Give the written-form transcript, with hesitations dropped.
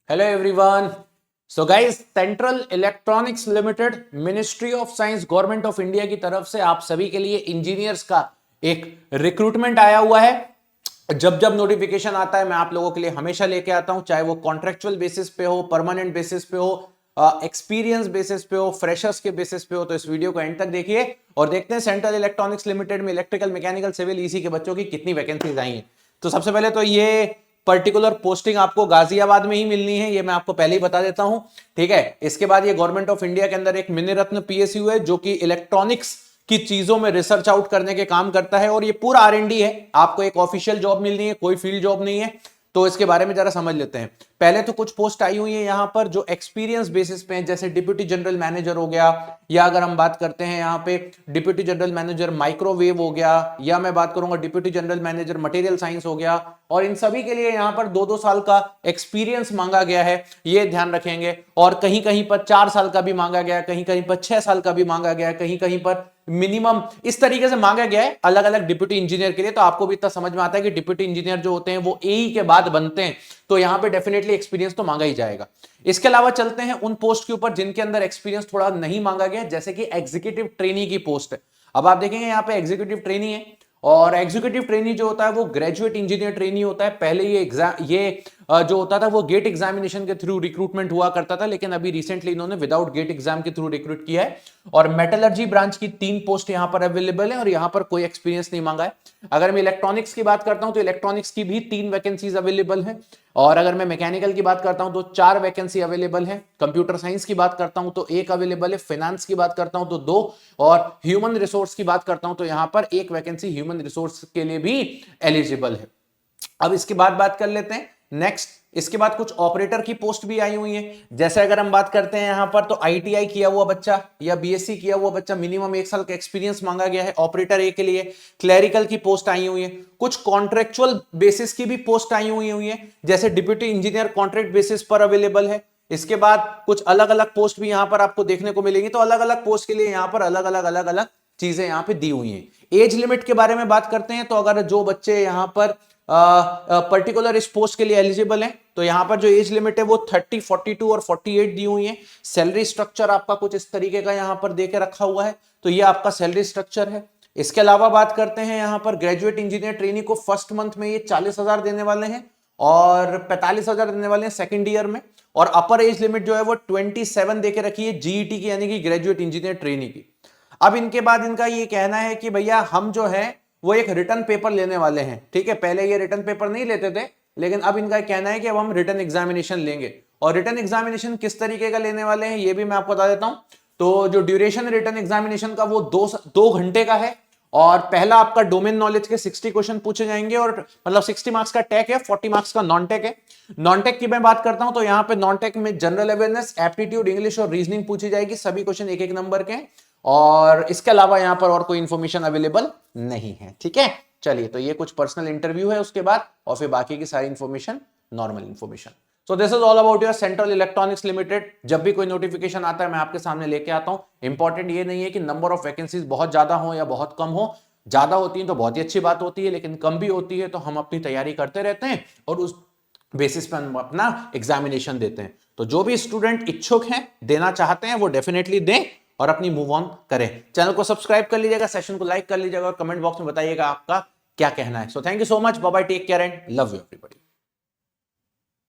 Hello everyone. So guys, central electronics limited, ministry of science, government of India की तरफ से आप सभी के लिए इंजीनियर्स का एक रिक्रूटमेंट आया हुआ है। जब जब नोटिफिकेशन आता है मैं आप लोगों के लिए हमेशा लेके आता हूं, चाहे वो कॉन्ट्रेक्चुअल बेसिस पे हो, परमानेंट बेसिस पे हो, एक्सपीरियंस बेसिस पे हो, फ्रेशर्स के बेसिस पे हो। तो इस वीडियो को एंड तक देखिए और देखते हैं सेंट्रल इलेक्ट्रॉनिक्स लिमिटेड में इलेक्ट्रिकल, मैकेनिकल, सिविल, ईसी के बच्चों की कितनी वैकेंसीज आई हैं। तो सबसे पहले तो ये पर्टिकुलर पोस्टिंग आपको गाजियाबाद में ही मिलनी है, ये मैं आपको पहले ही बता देता हूं। ठीक है, इसके बाद ये गवर्नमेंट ऑफ इंडिया के अंदर एक मिनी रत्न पीएसयू है जो कि इलेक्ट्रॉनिक्स की चीजों में रिसर्च आउट करने के काम करता है और ये पूरा आर&डी है। आपको एक ऑफिशियल जॉब मिलनी है, कोई फील्ड जॉब नहीं है। तो इसके बारे में जरा समझ लेते हैं। पहले तो कुछ पोस्ट आई हुई है यहां पर जो एक्सपीरियंस बेसिस पे हैं, जैसे डिप्यूटी जनरल मैनेजर हो गया, या अगर हम बात करते हैं यहां पे डिप्यूटी जनरल मैनेजर माइक्रोवेव हो गया, या मैं बात करूंगा deputy general manager material science हो गया। और इन सभी के लिए यहां पर 2-2 साल का एक्सपीरियंस मांगा गया है, ये ध्यान रखेंगे। और कहीं कहीं पर 4 साल का भी मांगा गया है, कहीं कहीं पर 6 साल का भी मांगा गया है, कहीं कहीं पर मिनिमम इस तरीके से मांगा गया है अलग अलग डिप्यूटी इंजीनियर के लिए। तो आपको भी इतना समझ में आता है कि डिप्यूटी इंजीनियर जो होते हैं वो एई के बाद बनते हैं, तो यहां पे डेफिनेटली एक्सपीरियंस तो मांगा ही जाएगा। इसके अलावा चलते हैं उन पोस्ट के ऊपर जिनके अंदर एक्सपीरियंस थोड़ा नहीं मांगा गया, जैसे कि एग्जीक्यूटिव ट्रेनी की पोस्ट है। अब आप देखेंगे यहां पे एग्जीक्यूटिव ट्रेनी है, और एग्जीक्यूटिव ट्रेनी जो होता है वो ग्रेजुएट इंजीनियर ट्रेनी होता है। पहले ये एग्जाम जो होता था वो गेट एग्जामिनेशन के थ्रू रिक्रूटमेंट हुआ करता था, लेकिन अभी रिसेंटली इन्होंने विदाउट गेट एग्जाम के थ्रू रिक्रूट किया है। और मेटलर्जी ब्रांच की 3 पोस्ट यहां पर अवेलेबल है और यहां पर कोई एक्सपीरियंस नहीं मांगा है। अगर मैं इलेक्ट्रॉनिक्स की बात करता हूं तो इलेक्ट्रॉनिक्स की भी 3 वैकेंसीज अवेलेबल है। और अगर मैं मैकेनिकल की बात करता हूं तो 4 वैकेंसी अवेलेबल है। कंप्यूटर साइंस की बात करता हूं तो 1 अवेलेबल है। फाइनेंस की बात करता हूं तो 2, और ह्यूमन रिसोर्स की बात करता हूं तो यहां पर 1 वैकेंसी ह्यूमन रिसोर्स के लिए भी एलिजिबल है। अब इसके बाद बात कर लेते हैं नेक्स्ट। इसके बाद कुछ ऑपरेटर की पोस्ट भी आई हुई है। जैसे अगर हम बात करते हैं यहां पर तो आईटीआई किया हुआ बच्चा या बीएससी किया हुआ बच्चा, मिनिमम 1 साल का एक्सपीरियंस मांगा गया है ऑपरेटर ए के लिए। क्लरिकल की पोस्ट आई हुई है। कुछ कॉन्ट्रेक्चुअल बेसिस की भी पोस्ट आई हुई है, जैसे डिप्यूटी इंजीनियर कॉन्ट्रैक्ट बेसिस पर अवेलेबल है। इसके बाद कुछ अलग अलग पोस्ट भी यहां पर आपको देखने को मिलेंगी। तो अलग अलग पोस्ट के लिए यहां पर अलग अलग चीजें यहां पे दी हुई हैं। एज लिमिट के बारे में बात करते हैं तो अगर जो बच्चे यहां पर पर्टिकुलर इस पोस्ट के लिए एलिजिबल हैं तो यहां पर जो एज लिमिट है वो 30, 42 और 48 दी हुई है। सैलरी स्ट्रक्चर आपका कुछ इस तरीके का यहां पर देके रखा हुआ है, तो ये आपका सैलरी स्ट्रक्चर है। इसके अलावा बात करते हैं यहां पर ग्रेजुएट इंजीनियर ट्रेनी को फर्स्ट मंथ में ये 40,000 देने वाले हैं और 45,000 देने वाले हैं सेकेंड ईयर में। और अपर एज लिमिट जो है वो 27 देके रखी है जीईटी की, यानी कि ग्रेजुएट इंजीनियर ट्रेनी की। अब इनके बाद इनका ये कहना है कि भैया हम जो है वो एक रिटर्न पेपर लेने वाले हैं। ठीक है, पहले ये रिटर्न पेपर नहीं लेते थे, लेकिन अब इनका कहना है कि अब हम रिटर्न एग्जामिनेशन लेंगे। और रिटर्न एग्जामिनेशन किस तरीके का लेने वाले हैं ये भी मैं आपको बता देता हूं। तो जो ड्यूरेशन रिटर्न एग्जामिनेशन का वो 2 घंटे का है। और पहला आपका डोमेन नॉलेज के 60 क्वेश्चन पूछे जाएंगे, और मतलब 60 मार्क्स का टेक है, 40 मार्क्स का नॉन टेक है। नॉन टेक की मैं बात करता हूं तो यहां पे नॉन टेक में जनरल अवेयरनेस, एप्टीट्यूड, इंग्लिश और रीजनिंग पूछी जाएगी। सभी क्वेश्चन 1-1 नंबर के। और इसके अलावा यहां पर और कोई इंफॉर्मेशन अवेलेबल नहीं है। ठीक है, चलिए, तो ये कुछ पर्सनल इंटरव्यू है उसके बाद, और फिर बाकी की सारी information normal information. So this is all about your central electronics limited. जब भी कोई नोटिफिकेशन आता है मैं आपके सामने लेके आता हूं। इंपॉर्टेंट ये नहीं है कि नंबर ऑफ वैकेंसीज बहुत ज्यादा हो या बहुत कम हो। ज्यादा होती है तो बहुत ही अच्छी बात होती है, लेकिन कम भी होती है तो हम अपनी तैयारी करते रहते हैं और उस बेसिस पर हम अपना एग्जामिनेशन देते हैं। तो जो भी स्टूडेंट इच्छुक हैं, देना चाहते हैं, वो डेफिनेटली दें और अपनी मूव ऑन करें। चैनल को सब्सक्राइब कर लीजिएगा, सेशन को लाइक कर लीजिएगा और कमेंट बॉक्स में बताइएगा आपका क्या कहना है। So thank you so much, bye bye, take care and love you everybody.